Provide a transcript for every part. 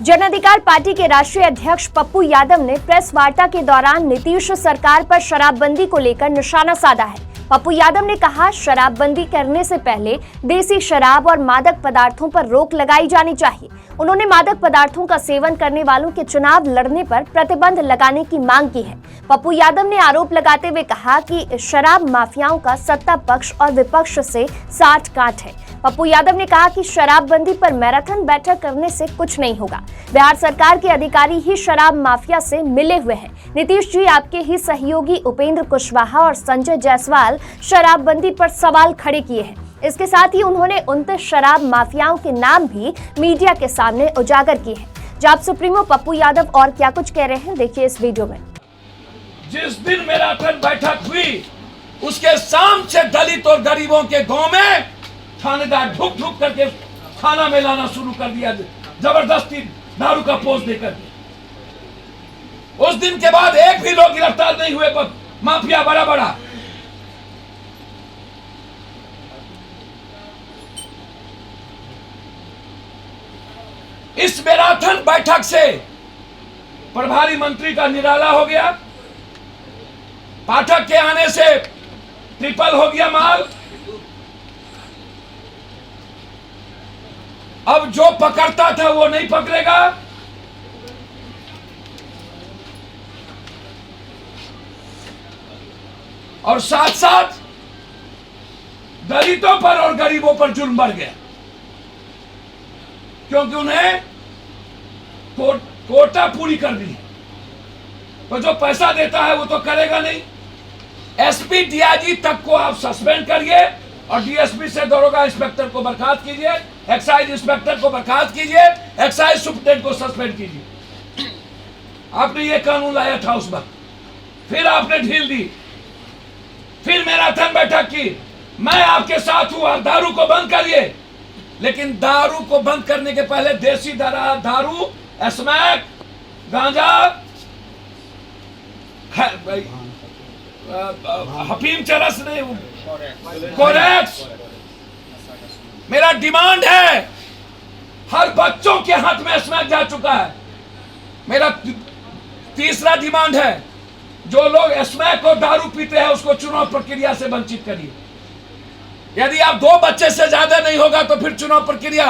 जन अधिकार पार्टी के राष्ट्रीय अध्यक्ष पप्पू यादव ने प्रेस वार्ता के दौरान नीतीश सरकार पर शराबबंदी को लेकर निशाना साधा है। पप्पू यादव ने कहा, शराबबंदी करने से पहले देसी शराब और मादक पदार्थों पर रोक लगाई जानी चाहिए। उन्होंने मादक पदार्थों का सेवन करने वालों के चुनाव लड़ने पर प्रतिबंध लगाने की मांग की है। पप्पू यादव ने आरोप लगाते हुए कहा कि शराब माफियाओं का सत्ता पक्ष और विपक्ष से साठ-गांठ है। पप्पू यादव ने कहा कि शराबबंदी पर मैराथन बैठक करने से कुछ नहीं होगा। बिहार सरकार के अधिकारी ही शराब माफिया से मिले हुए हैं। नीतीश जी आपके ही सहयोगी उपेंद्र कुशवाहा और संजय जायसवाल शराबबंदी पर सवाल खड़े किए हैं। इसके साथ ही उन्होंने 29 शराब माफियाओं के नाम भी मीडिया के सामने उजागर किए हैं। जाप सुप्रीमो पप्पू यादव और क्या कुछ कह रहे हैं, देखिए इस वीडियो में। जिस दिन मैराथन बैठक हुई उसके शाम से दलित और गरीबों के गांव में थानेदार ढुक ढुक करके थाना में लाना शुरू कर दिया, जबरदस्ती दारू का पोस देकर। उस दिन के बाद एक भी लोग गिरफ्तार नहीं हुए, माफिया बड़ा बड़ा। इस मैराथन बैठक से प्रभारी मंत्री का निराला हो गया, पाठक के आने से ट्रिपल हो गया माल। अब जो पकड़ता था वो नहीं पकड़ेगा। और साथ साथ दलितों पर और गरीबों पर जुल्म बढ़ गया, क्योंकि उन्हें कोटा पूरी कर दी। तो जो पैसा देता है वो तो करेगा नहीं। एसपी डीआईजी तक को आप सस्पेंड करिए और डीएसपी से दरोगा इंस्पेक्टर को बर्खास्त कीजिए, एक्साइज इंस्पेक्टर को बर्खास्त कीजिए, एक्साइज सुप्रीटेंडेंट को सस्पेंड कीजिए। आपने ये कानून लाया था उस वक्त, फिर आपने ढील दी, फिर मैराथन बैठक की। मैं आपके साथ हूं, आप दारू को बंद करिए, लेकिन दारू को बंद करने के पहले देसी दारू, स्मैक, गांजा, हफीम चरस नहीं, कोरेक्स। मेरा डिमांड है, हर बच्चों के हाथ में स्मैक जा चुका है। मेरा तीसरा डिमांड है, जो लोग स्मैक और दारू पीते हैं उसको चुनाव प्रक्रिया से वंचित करिए। यदि आप 2 बच्चे से ज्यादा नहीं होगा तो फिर चुनाव प्रक्रिया,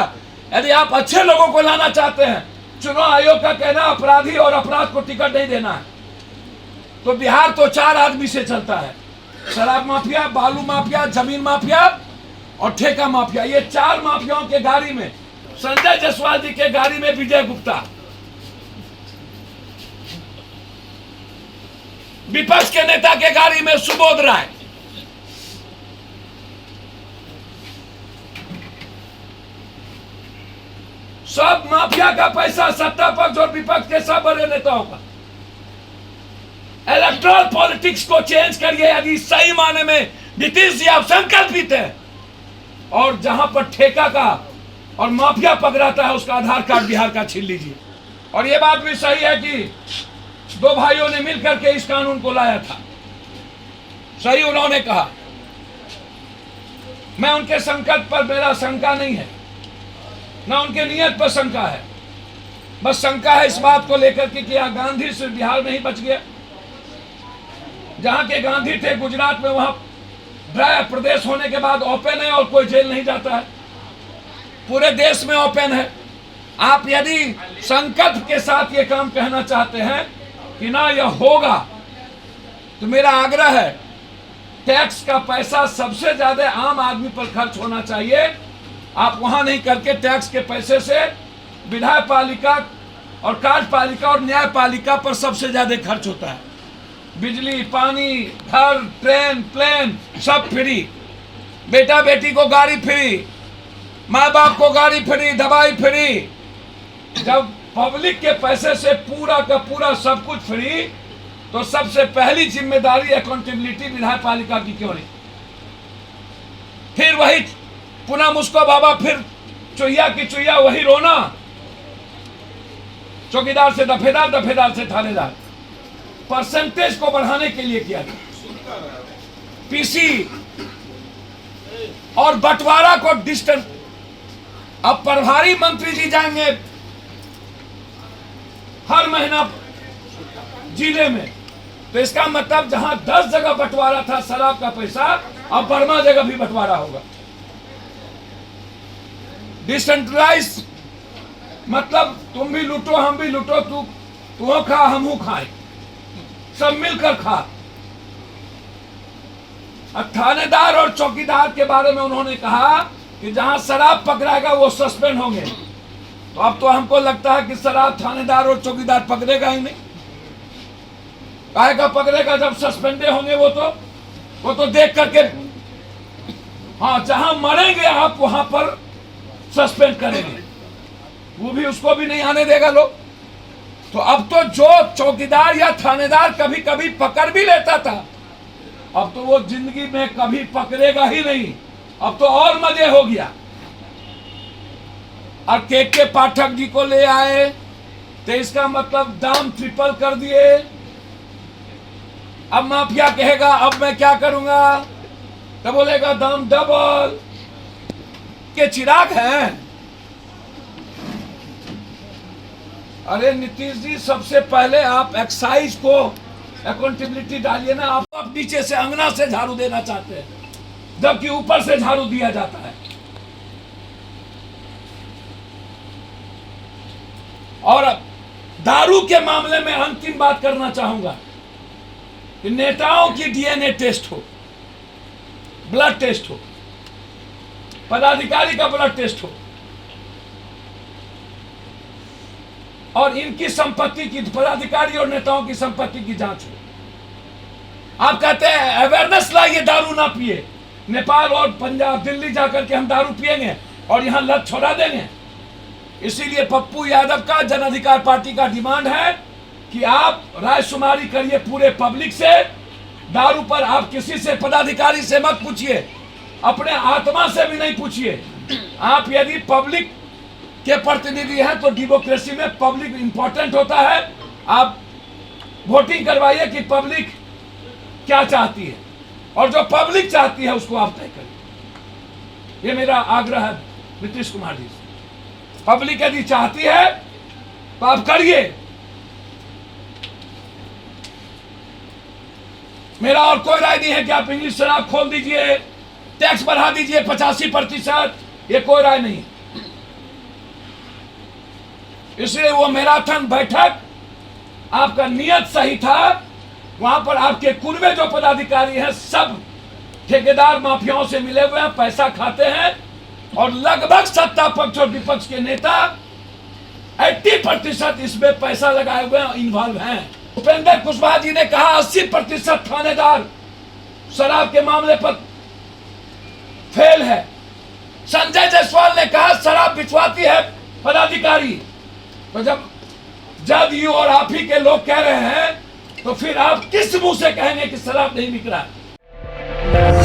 यदि आप अच्छे लोगों को लाना चाहते हैं, चुनाव आयोग का कहना अपराधी और अपराध को टिकट नहीं देना है। तो बिहार तो 4 आदमी से चलता है, शराब माफिया, बालू माफिया, जमीन माफिया और ठेका माफिया। ये 4 माफियाओं के गाड़ी में संजय जायसवाल जी के गाड़ी में विजय गुप्ता, विपक्ष के नेता के गाड़ी में सुबोध राय, सब माफिया का पैसा सत्ता पक्ष और विपक्ष के सब बड़े नेताओं का। इलेक्ट्रल पॉलिटिक्स को चेंज करिए यदि सही माने में नीतीश जी आप संकल्पित हैं। और जहां पर ठेका का और माफिया पकड़ाता है उसका आधार कार्ड बिहार का छीन लीजिए। और यह बात भी सही है कि 2 भाइयों ने मिलकर के इस कानून को लाया था, सही उन्होंने कहा। मैं उनके संकल्प पर मेरा शंका नहीं है, ना उनके नियत पर शंका है। बस शंका है इस बात को लेकर कि क्या गांधी सिर्फ बिहार में ही बच गया? जहां के गांधी थे गुजरात में, वहां ड्राई प्रदेश होने के बाद ओपन है और कोई जेल नहीं जाता है। पूरे देश में ओपन है। आप यदि संकल्प के साथ ये काम कहना चाहते हैं कि ना यह होगा, तो मेरा आग्रह है, टैक्स का पैसा सबसे ज्यादा आम आदमी पर खर्च होना चाहिए। आप वहां नहीं करके टैक्स के पैसे से विधायक पालिका और कार्यपालिका और न्यायपालिका पर सबसे ज्यादा खर्च होता है। बिजली, पानी, घर, ट्रेन, प्लेन सब फ्री, बेटा बेटी को गाड़ी फ्री, माँ बाप को गाड़ी फ्री, दवाई फ्री। जब पब्लिक के पैसे से पूरा का पूरा सब कुछ फ्री, तो सबसे पहली जिम्मेदारी अकाउंटेबिलिटी विधायक पालिका की क्यों नहीं? फिर वही पुनः मुझको बाबा, फिर चुहिया की चुहिया वही रोना, चौकीदार से दफेदार, दफेदार से थानेदार। परसेंटेज को बढ़ाने के लिए किया गया, पीसी और बंटवारा को डिस्टेंस। अब प्रभारी मंत्री जी जाएंगे हर महीना जिले में। तो इसका मतलब जहां 10 जगह बंटवारा था शराब का पैसा, अब बर्मा जगह भी बंटवारा होगा। डिसेंट्रलाइज मतलब तुम भी लूटो हम भी लूटो, तू खा हम खाए, सब मिलकर खा। थानेदार और चौकीदार के बारे में उन्होंने कहा कि जहां शराब पकड़ाएगा वो सस्पेंड होंगे। तो अब तो हमको लगता है कि शराब थानेदार और चौकीदार पकड़ेगा ही नहीं। काहे का पकड़ेगा जब सस्पेंडे होंगे वो तो देख करके, हाँ जहां मरेंगे आप वहां पर सस्पेंड करेंगे, वो भी उसको भी नहीं आने देगा लोग। तो अब तो जो चौकीदार या थानेदार कभी कभी पकड़ भी लेता था, अब तो वो जिंदगी में कभी पकड़ेगा ही नहीं। अब तो और मजे हो गया। और के पाठक जी को ले आए तो इसका मतलब दाम ट्रिपल कर दिए। अब माफिया कहेगा अब मैं क्या करूंगा, तो बोलेगा दाम डबल। के चिराग हैं। अरे नीतीश जी, सबसे पहले आप एक्साइज को अकाउंटेबिलिटी डालिए ना। आप नीचे से अंगना से झाड़ू देना चाहते हैं, जबकि ऊपर से झाड़ू दिया जाता है। और दारू के मामले में अंतिम बात करना चाहूंगा कि नेताओं की डीएनए टेस्ट हो, ब्लड टेस्ट हो, पदाधिकारी का ब्लड टेस्ट हो, और इनकी संपत्ति की, पदाधिकारी और नेताओं की संपत्ति की जांच हो। आप कहते हैं अवेयरनेस लाइए, दारू ना पिए। नेपाल और पंजाब, दिल्ली जाकर के हम दारू पिएंगे और यहां लत छोड़ा देंगे। इसीलिए पप्पू यादव का जन अधिकार पार्टी का डिमांड है कि आप रायशुमारी करिए पूरे पब्लिक से। दारू पर आप किसी से, पदाधिकारी से मत पूछिए, अपने आत्मा से भी नहीं पूछिए। आप यदि पब्लिक के प्रतिनिधि हैं तो डेमोक्रेसी में पब्लिक इंपॉर्टेंट होता है। आप वोटिंग करवाइए कि पब्लिक क्या चाहती है, और जो पब्लिक चाहती है उसको आप तय करिए। ये मेरा आग्रह है नीतीश कुमार जी से। पब्लिक यदि चाहती है तो आप करिए। मेरा और कोई राय नहीं है कि आप इंग्लिश शराब खोल दीजिए, टैक्स बढ़ा दीजिए 85%, ये कोई राय नहीं। इसलिए वो मैराथन बैठक आपका नियत सही था। वहां पर आपके कुनबे जो पदाधिकारी हैं सब ठेकेदार माफियाओं से मिले हुए हैं, पैसा खाते हैं, और लगभग सत्ता पक्ष और विपक्ष के नेता 80% इसमें पैसा लगाए हुए इन्वॉल्व हैं। उपेंद्र कुशवाहा जी ने कहा 80% थानेदार शराब के मामले पर फेल है। संजय जायसवाल ने कहा शराब बिचवाती है पदाधिकारी। तो जब जदयू और आप ही के लोग कह रहे हैं तो फिर आप किस मुंह से कहेंगे कि शराब नहीं बिक रहा है?